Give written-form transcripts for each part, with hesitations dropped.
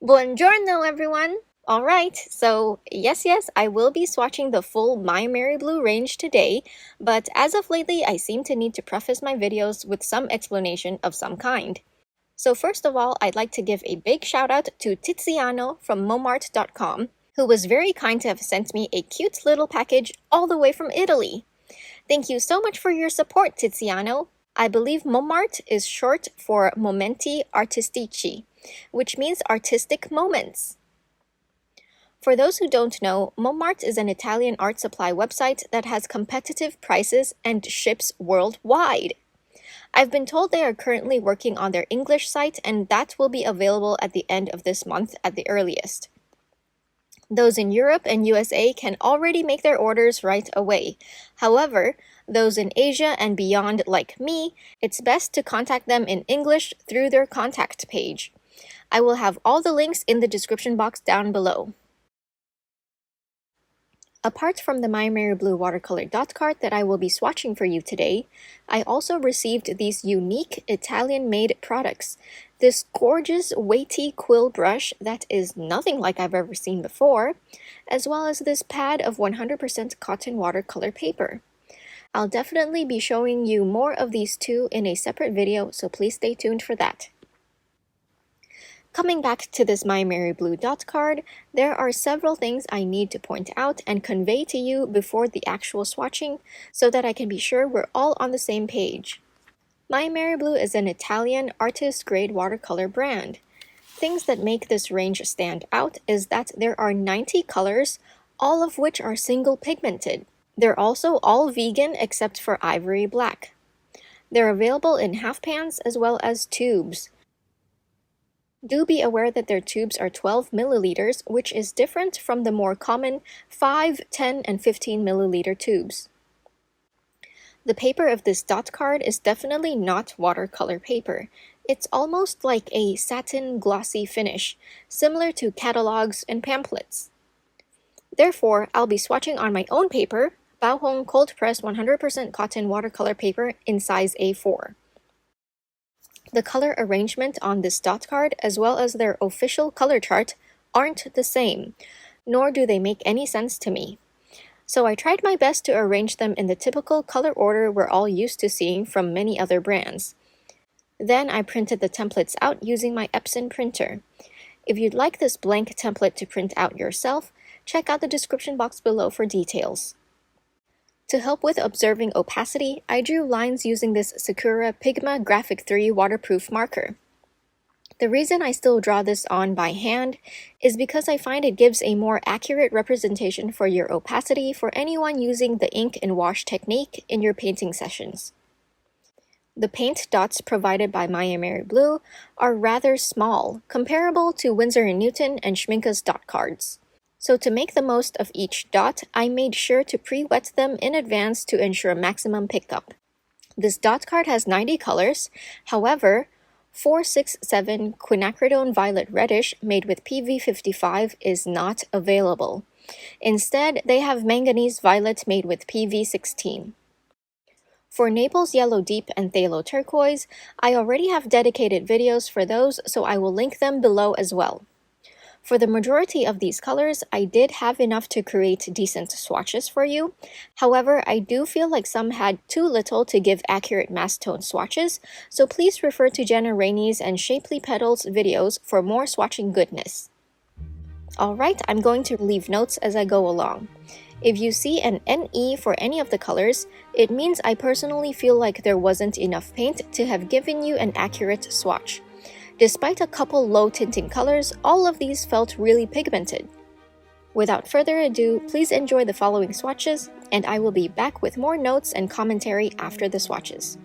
Buongiorno, everyone! Alright, so yes, I will be swatching the full MAIMERI Blue range today, but as of lately, I seem to need to preface my videos with some explanation of some kind. So first of all, I'd like to give a big shout out to Tiziano from momart.com, who was very kind to have sent me a cute little package all the way from Italy. Thank you so much for your support, Tiziano! I believe Momart is short for Momenti Artistici, which means artistic moments. For those who don't know, Momart is an Italian art supply website that has competitive prices and ships worldwide. I've been told they are currently working on their English site, and that will be available at the end of this month at the earliest. Those in Europe and USA can already make their orders right away. However, those in Asia and beyond like me, it's best to contact them in English through their contact page. I will have all the links in the description box down below. Apart from the MAIMERI Blue watercolor dot card that I will be swatching for you today, I also received these unique Italian-made products. This gorgeous weighty quill brush that is nothing like I've ever seen before, as well as this pad of 100% cotton watercolor paper. I'll definitely be showing you more of these two in a separate video, so please stay tuned for that. Coming back to this MAIMERI Blue dot card, there are several things I need to point out and convey to you before the actual swatching so that I can be sure we're all on the same page. MAIMERI Blue is an Italian artist-grade watercolor brand. Things that make this range stand out is that there are 90 colors, all of which are single pigmented. They're also all vegan except for ivory black. They're available in half pans as well as tubes. Do be aware that their tubes are 12 milliliters, which is different from the more common 5, 10, and 15 milliliter tubes. The paper of this dot card is definitely not watercolor paper. It's almost like a satin glossy finish, similar to catalogs and pamphlets. Therefore, I'll be swatching on my own paper, Baohong cold press 100% cotton watercolor paper in size A4. The color arrangement on this dot card, as well as their official color chart, aren't the same, nor do they make any sense to me. So I tried my best to arrange them in the typical color order we're all used to seeing from many other brands. Then I printed the templates out using my Epson printer. If you'd like this blank template to print out yourself, check out the description box below for details. To help with observing opacity, I drew lines using this Sakura Pigma Graphic 3 waterproof marker. The reason I still draw this on by hand is because I find it gives a more accurate representation for your opacity for anyone using the ink and wash technique in your painting sessions. The paint dots provided by MAIMERI Blue are rather small, comparable to Winsor&Newton and Schminke's dot cards. So to make the most of each dot, I made sure to pre-wet them in advance to ensure maximum pickup. This dot card has 90 colors, however, 467 quinacridone violet reddish made with PV55 is not available. Instead, they have manganese violet made with PV16. For Naples Yellow Deep and Phthalo Turquoise, I already have dedicated videos for those, so I will link them below as well. For the majority of these colors, I did have enough to create decent swatches for you. However, I do feel like some had too little to give accurate mass tone swatches, so please refer to Jenna Rainey's and Shapely Petals videos for more swatching goodness. Alright, I'm going to leave notes as I go along. If you see an NE for any of the colors, it means I personally feel like there wasn't enough paint to have given you an accurate swatch. Despite a couple low tinting colors, all of these felt really pigmented. Without further ado, please enjoy the following swatches, and I will be back with more notes and commentary after the swatches.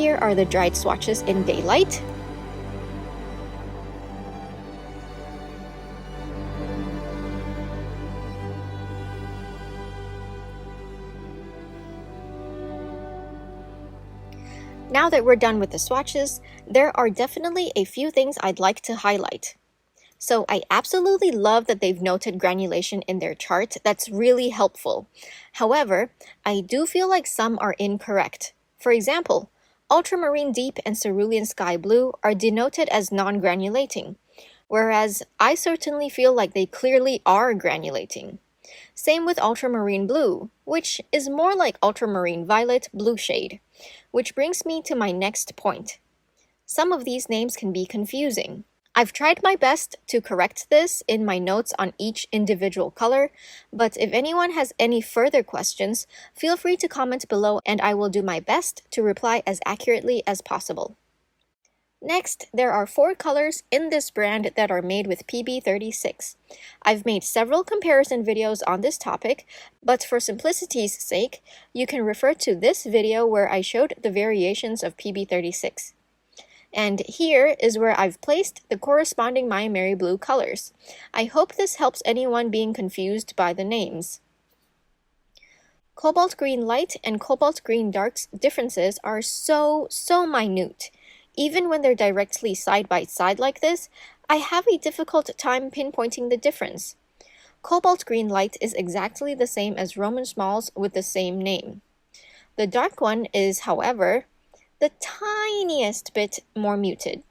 here are the dried swatches in daylight. Now that we're done with the swatches, there are definitely a few things I'd like to highlight. So I absolutely love that they've noted granulation in their chart. That's really helpful. However, I do feel like some are incorrect. For example, ultramarine deep and cerulean sky blue are denoted as non-granulating, whereas I certainly feel like they clearly are granulating. Same with ultramarine blue, which is more like ultramarine violet blue shade, which brings me to my next point. Some of these names can be confusing. I've tried my best to correct this in my notes on each individual color, but if anyone has any further questions, feel free to comment below and I will do my best to reply as accurately as possible. Next, there are 4 colors in this brand that are made with PB36. I've made several comparison videos on this topic, but for simplicity's sake, you can refer to this video where I showed the variations of PB36. And here is where I've placed the corresponding MAIMERI blue colors. I hope this helps anyone being confused by the names. Cobalt green light and cobalt green dark's differences are so minute. Even when they're directly side by side like this, I have a difficult time pinpointing the difference. Cobalt green light is exactly the same as Roman smalls with the same name. The dark one is, however, the tiniest bit more muted.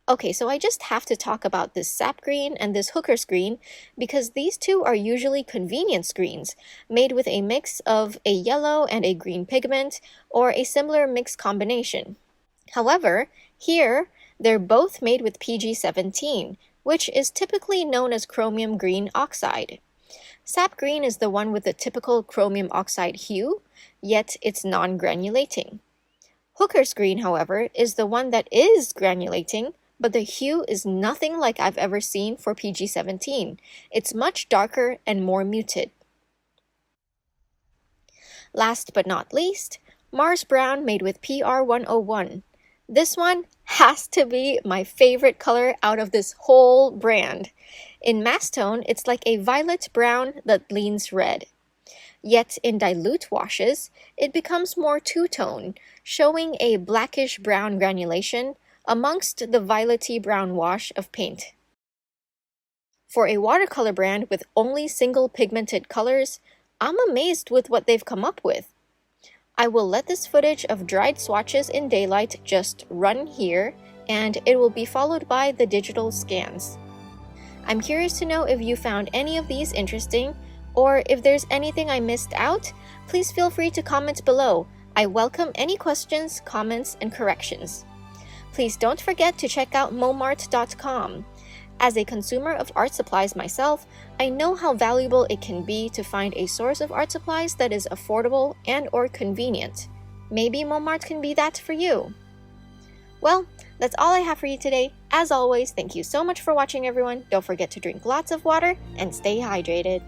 Okay, so I just have to talk about this sap green and this hooker's green because these two are usually convenience greens, made with a mix of a yellow and a green pigment or a similar mix combination. However, here, they're both made with PG17, which is typically known as chromium green oxide. Sap green is the one with the typical chromium oxide hue, yet it's non-granulating. Hooker's green, however, is the one that is granulating, but the hue is nothing like I've ever seen for PG17. It's much darker and more muted. Last but not least, Mars Brown made with PR101. This one has to be my favorite color out of this whole brand. In mass tone, it's like a violet brown that leans red. Yet in dilute washes, it becomes more two-tone, showing a blackish brown granulation amongst the violety brown wash of paint. For a watercolor brand with only single pigmented colors, I'm amazed with what they've come up with. I will let this footage of dried swatches in daylight just run here, and it will be followed by the digital scans. I'm curious to know if you found any of these interesting, or if there's anything I missed out, please feel free to comment below. I welcome any questions, comments, and corrections. Please don't forget to check out momart.com. As a consumer of art supplies myself, I know how valuable it can be to find a source of art supplies that is affordable and/or convenient. Maybe Momart can be that for you. Well, that's all I have for you today. As always, thank you so much for watching, everyone. Don't forget to drink lots of water and stay hydrated.